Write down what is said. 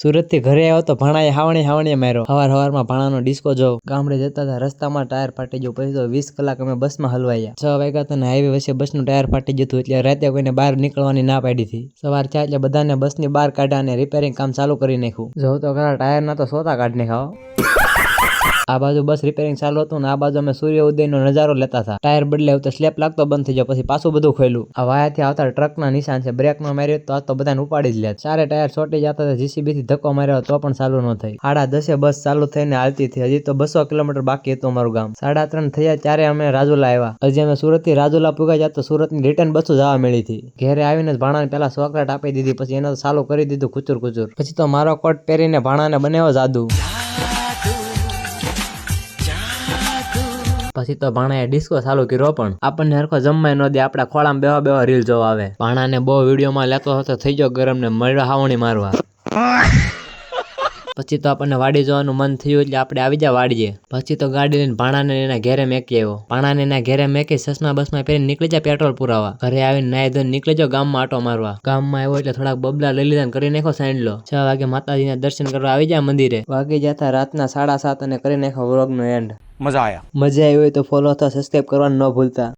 સુરત થી ઘરે આવ્યો તો ભાણાએ હાવણી માર્યો. હવારમાં ભાણાનો ડિસ્કો જો. ગામડે જતા હતા રસ્તામાં ટાયર ફાટી ગયું. પછી તો 20 કલાક અમે બસમાં હલવાયા. 6 વાગ્યા તો હાઈવે વચ્ચે બસનું ટાયર ફાટી ગયું હતું એટલે રાતે કોઈને બહાર નીકળવાની ના પાડી હતી. સવાર થયા એટલે બધાને બસની બહાર કાઢ્યા અને રિપેરિંગ કામ ચાલુ કરી નાખ્યું. જો તો ખરા ટાયરના તો સોતા કાઢી નાખ્યા. આ બાજુ બસ રિપેરિંગ ચાલુ હતું ને આ બાજુ અમે સૂર્ય ઉદયનો નજારો લેતા હતા. ટાયર બદલે તો સ્લેપ લાગતો બંધ થઈ ગયો. પછી પાછું બધું ખોલ્યું. આ વાયાથી આવતા ટ્રકના નિશાન છે. બ્રેક નો માર્યો તો આ તો બધાને ઉપાડી જ લે. ચારે ટાયર ચોટી જતા હતા. જીસીબી થી ધક્કો માર્યો તો પણ ચાલુ ન થઈ. 10:30 બસ ચાલુ થઈને હાલતી હતી. હજી તો 200 કિલોમીટર બાકી હતું અમારું ગામ. 3:30 થયા ત્યારે અમે રાજુલા આવ્યા. હજી અમે સુરત થી રાજુલા પૂગા જાય તો સુરત ની રિટર્ન બસો જવા મળી હતી. ઘેરે આવીને ભાણાને પેલા ચોકલેટ આપી દીધી. પછી એને તો ચાલુ કરી દીધું કુચુર. પછી તો મારો કોટ પહેરીને ભાણાને બનાવ્યો જાદુ. પછી તો ભાણાએ ડિસ્કો ચાલુ કર્યો પણ આપણને હરખો જમવાય ન દે. આપડા ખોળામાં બેવા રીલ જોવા આવે. ભાણાને બહુ વિડીયોમાં લેતો હતો થઈ ગયો ગરમ ને મળ્યો હાવણી મારવા. પછી તો આપણને વાડી જવાનું મન થયું એટલે આપણે આવી જા વાડીએ. પછી તો ગાડી લઈને ભાણાને એના ઘેરે મેકી આવ્યો. ભાણાને એના ઘેરે મેકી ચશ્મા બસમાં પહેરીને નીકળી જા પેટ્રોલ પુરાવા. ઘરે આવીને નાઈ ધોઈને નીકળી જાવ ગામમાં આટો મારવા. ગામમાં આવ્યો એટલે થોડાક બબલા લઈ લીધા કરી નાખો સાંડલો. 6 વાગે માતાજીના દર્શન કરવા આવી જાય મંદિરે. વાગી જતા રાતના 7:30 અને કરી નાખો વ્લોગનો એન્ડ. મજા આવી હોય તો ફોલો અથવા સબસ્ક્રાઇબ કરવાનું ન ભૂલતા.